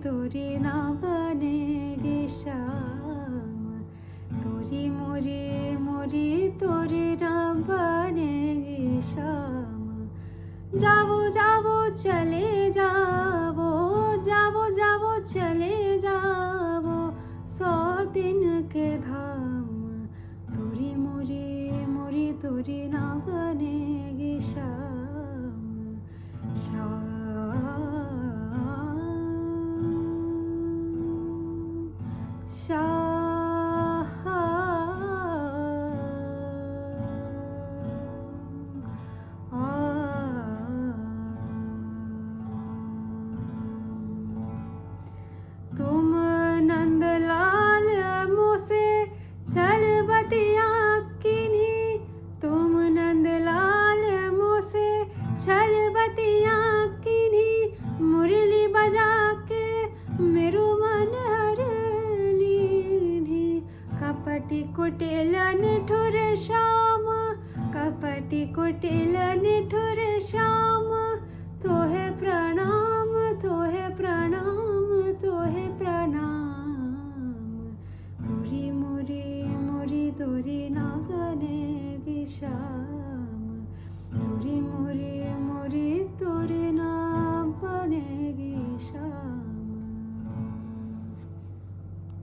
तोरी ना बनेगी शाम, तोरी मोरी मोरी तोरी ना बनेगी शाम। जाओ जाओ चले जाओ, जाओ जाओ चले जाओ, 100 दिन के धाम, तोरी मोरी मोरी तोरी ना बनेगी शाम, शाम, तुम नंदलाल मुँह से चल बतिया किन्हीं, तुम नंदलाल मुँह से चल बतिया किन्हीं, मुरली बजा के मेरो मन हर लीन्ही। कपटी कुटिल निठुर श्याम, कपटी कुटिल निठुर श्याम, तोहे प्रणाम तोहे प्रणाम तोहे प्रणाम, तोरी मोरी मोरी तोरी ना बनेगी शाम, तोरी मोरी